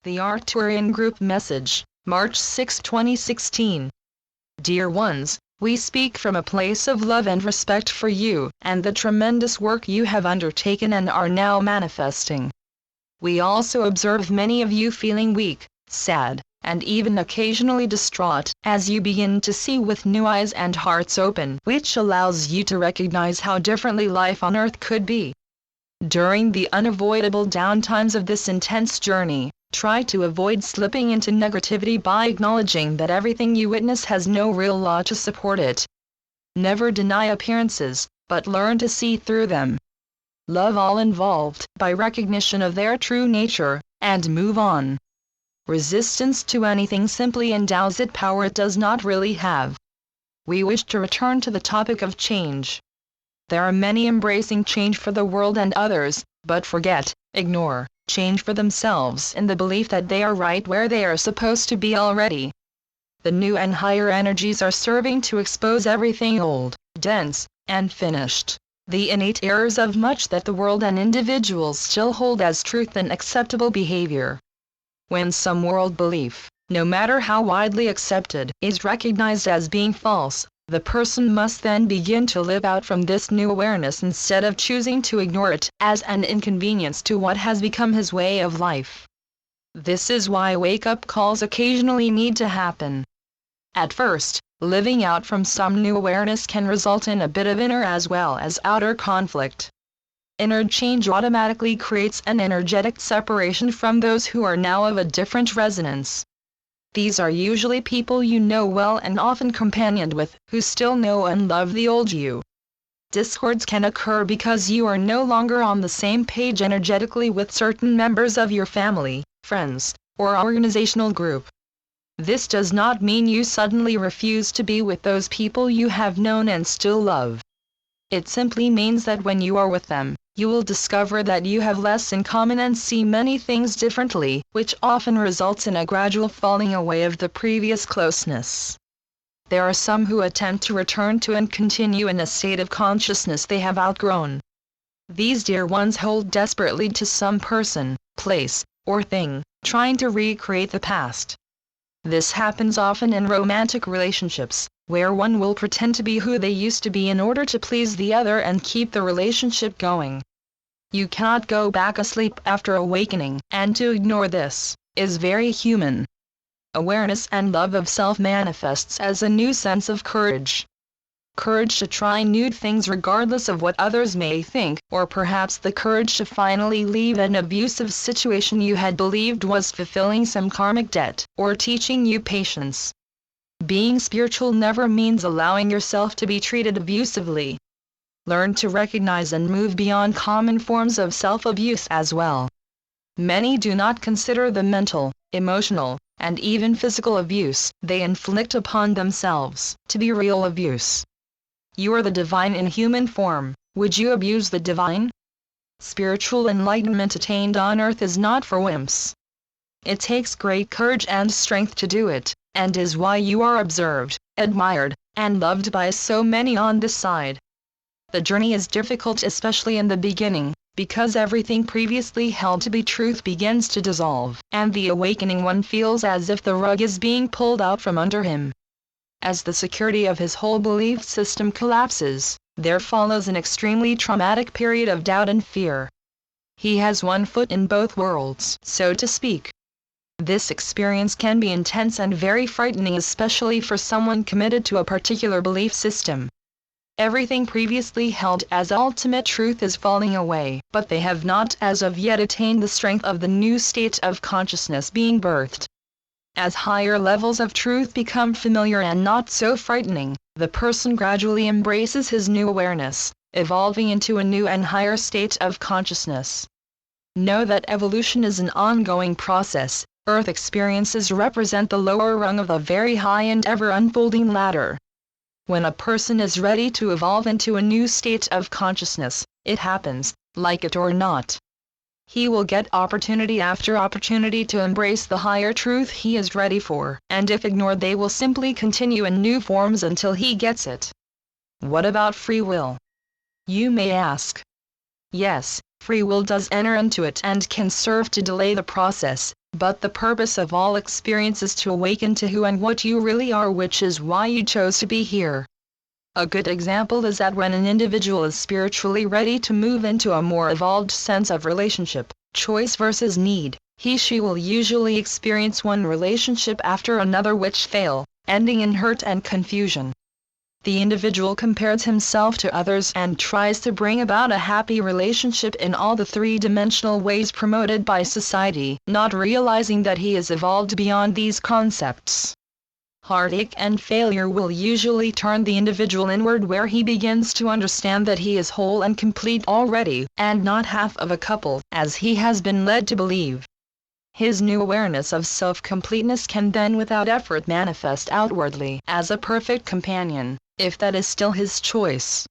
The Arcturian Group Message, March 6, 2016. Dear ones, we speak from a place of love and respect for you and the tremendous work you have undertaken and are now manifesting. We also observe many of you feeling weak, sad, and even occasionally distraught as you begin to see with new eyes and hearts open, which allows you to recognize how differently life on Earth could be. During the unavoidable downtimes of this intense journey, try to avoid slipping into negativity by acknowledging that everything you witness has no real law to support it. Never deny appearances, but learn to see through them. Love all involved by recognition of their true nature, and move on. Resistance to anything simply endows it power it does not really have. We wish to return to the topic of change. There are many embracing change for the world and others, but ignore change for themselves in the belief that they are right where they are supposed to be already. The new and higher energies are serving to expose everything old, dense, and finished, the innate errors of much that the world and individuals still hold as truth and acceptable behavior. When some world belief, no matter how widely accepted, is recognized as being false, the person must then begin to live out from this new awareness instead of choosing to ignore it as an inconvenience to what has become his way of life. This is why wake-up calls occasionally need to happen. At first, living out from some new awareness can result in a bit of inner as well as outer conflict. Inner change automatically creates an energetic separation from those who are now of a different resonance. These are usually people you know well and often companioned with, who still know and love the old you. Discords can occur because you are no longer on the same page energetically with certain members of your family, friends, or organizational group. This does not mean you suddenly refuse to be with those people you have known and still love. It simply means that when you are with them, you will discover that you have less in common and see many things differently, which often results in a gradual falling away of the previous closeness. There are some who attempt to return to and continue in a state of consciousness they have outgrown. These dear ones hold desperately to some person, place, or thing, trying to recreate the past. This happens often in romantic relationships, where one will pretend to be who they used to be in order to please the other and keep the relationship going. You cannot go back asleep after awakening, and to ignore this is very human. Awareness and love of self manifests as a new sense of courage. Courage to try new things regardless of what others may think, or perhaps the courage to finally leave an abusive situation you had believed was fulfilling some karmic debt, or teaching you patience. Being spiritual never means allowing yourself to be treated abusively. Learn to recognize and move beyond common forms of self-abuse as well. Many do not consider the mental, emotional, and even physical abuse they inflict upon themselves to be real abuse. You are the divine in human form. Would you abuse the divine? Spiritual enlightenment attained on earth is not for wimps. It takes great courage and strength to do it, and is why you are observed, admired, and loved by so many on this side. The journey is difficult, especially in the beginning, because everything previously held to be truth begins to dissolve, and the awakening one feels as if the rug is being pulled out from under him. As the security of his whole belief system collapses, there follows an extremely traumatic period of doubt and fear. He has one foot in both worlds, so to speak. This experience can be intense and very frightening, especially for someone committed to a particular belief system. Everything previously held as ultimate truth is falling away, but they have not as of yet attained the strength of the new state of consciousness being birthed. As higher levels of truth become familiar and not so frightening, the person gradually embraces his new awareness, evolving into a new and higher state of consciousness. Know that evolution is an ongoing process. Earth experiences represent the lower rung of a very high and ever-unfolding ladder. When a person is ready to evolve into a new state of consciousness, it happens, like it or not. He will get opportunity after opportunity to embrace the higher truth he is ready for, and if ignored they will simply continue in new forms until he gets it. What about free will? You may ask. Yes, Free will does enter into it and can serve to delay the process, but the purpose of all experience is to awaken to who and what you really are, which is why you chose to be here. A good example is that when an individual is spiritually ready to move into a more evolved sense of relationship, choice versus need, he/she will usually experience one relationship after another which fail, ending in hurt and confusion. The individual compares himself to others and tries to bring about a happy relationship in all the three-dimensional ways promoted by society, not realizing that he has evolved beyond these concepts. Heartache and failure will usually turn the individual inward, where he begins to understand that he is whole and complete already, and not half of a couple, as he has been led to believe. His new awareness of self-completeness can then without effort manifest outwardly as a perfect companion, if that is still his choice.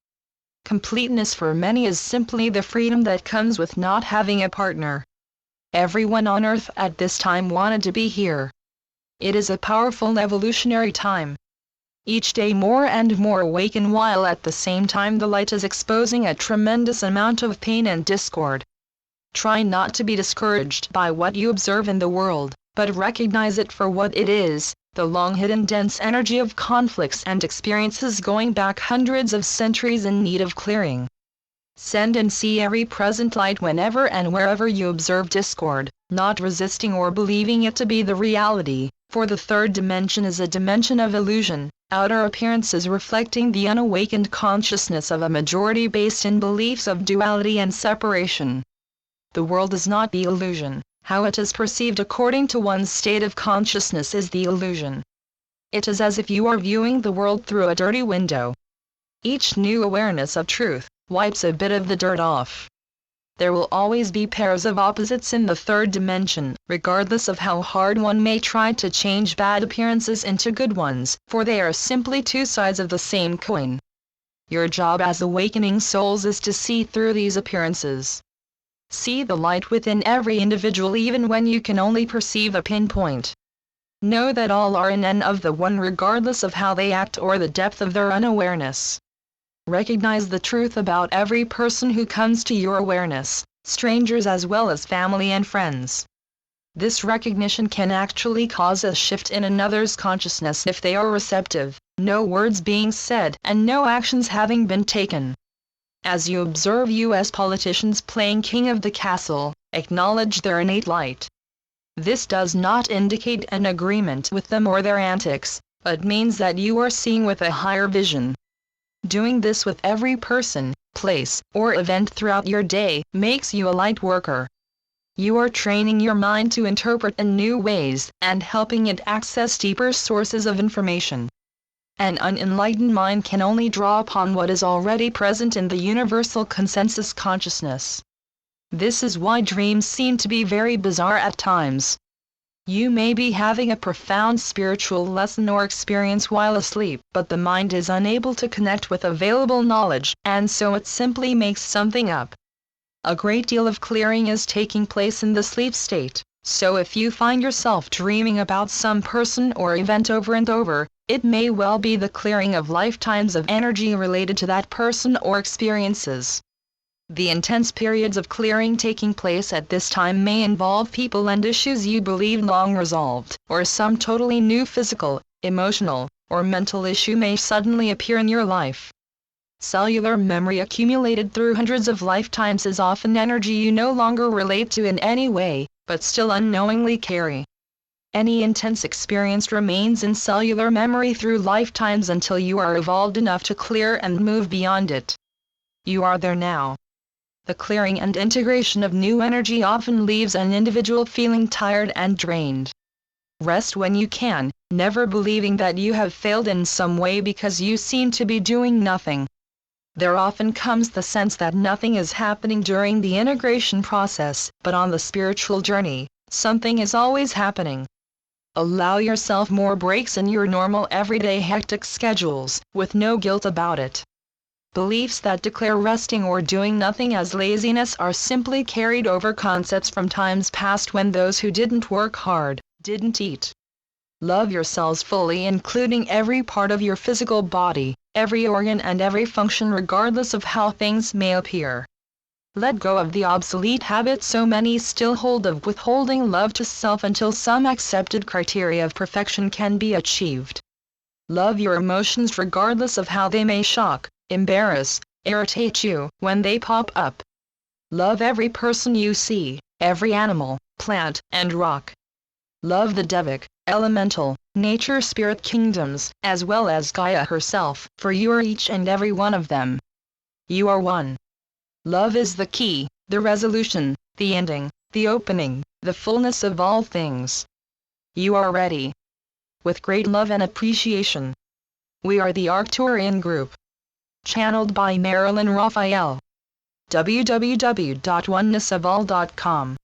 Completeness for many is simply the freedom that comes with not having a partner. Everyone on earth at this time wanted to be here. It is a powerful evolutionary time. Each day more and more awaken, while at the same time the light is exposing a tremendous amount of pain and discord. Try not to be discouraged by what you observe in the world, but recognize it for what it is, the long-hidden dense energy of conflicts and experiences going back hundreds of centuries in need of clearing. Send and see every present light whenever and wherever you observe discord, not resisting or believing it to be the reality, for the third dimension is a dimension of illusion, outer appearances reflecting the unawakened consciousness of a majority based in beliefs of duality and separation. The world is not the illusion. How it is perceived according to one's state of consciousness is the illusion. It is as if you are viewing the world through a dirty window. Each new awareness of truth wipes a bit of the dirt off. There will always be pairs of opposites in the third dimension, regardless of how hard one may try to change bad appearances into good ones, for they are simply two sides of the same coin. Your job as awakening souls is to see through these appearances. See the light within every individual even when you can only perceive a pinpoint. Know that all are in and of the one regardless of how they act or the depth of their unawareness. Recognize the truth about every person who comes to your awareness, strangers as well as family and friends. This recognition can actually cause a shift in another's consciousness if they are receptive, no words being said and no actions having been taken. As you observe U.S. politicians playing king of the castle, acknowledge their innate light. This does not indicate an agreement with them or their antics, but means that you are seeing with a higher vision. Doing this with every person, place, or event throughout your day makes you a light worker. You are training your mind to interpret in new ways and helping it access deeper sources of information. An unenlightened mind can only draw upon what is already present in the universal consensus consciousness. This is why dreams seem to be very bizarre at times. You may be having a profound spiritual lesson or experience while asleep, but the mind is unable to connect with available knowledge, and so it simply makes something up. A great deal of clearing is taking place in the sleep state, so if you find yourself dreaming about some person or event over and over, it may well be the clearing of lifetimes of energy related to that person or experiences. The intense periods of clearing taking place at this time may involve people and issues you believed long resolved, or some totally new physical, emotional, or mental issue may suddenly appear in your life. Cellular memory accumulated through hundreds of lifetimes is often energy you no longer relate to in any way, but still unknowingly carry. Any intense experience remains in cellular memory through lifetimes until you are evolved enough to clear and move beyond it. You are there now. The clearing and integration of new energy often leaves an individual feeling tired and drained. Rest when you can, never believing that you have failed in some way because you seem to be doing nothing. There often comes the sense that nothing is happening during the integration process, but on the spiritual journey, something is always happening. Allow yourself more breaks in your normal everyday hectic schedules, with no guilt about it. Beliefs that declare resting or doing nothing as laziness are simply carried over concepts from times past when those who didn't work hard, didn't eat. Love yourselves fully, including every part of your physical body, every organ and every function regardless of how things may appear. Let go of the obsolete habit so many still hold of withholding love to self until some accepted criteria of perfection can be achieved. Love your emotions regardless of how they may shock, embarrass, irritate you when they pop up. Love every person you see, every animal, plant, and rock. Love the Devic, elemental, nature spirit kingdoms, as well as Gaia herself, for you are each and every one of them. You are one. Love is the key, the resolution, the ending, the opening, the fullness of all things. You are ready. With great love and appreciation. We are the Arcturian group. Channeled by Marilyn Raphael. www.onenessofall.com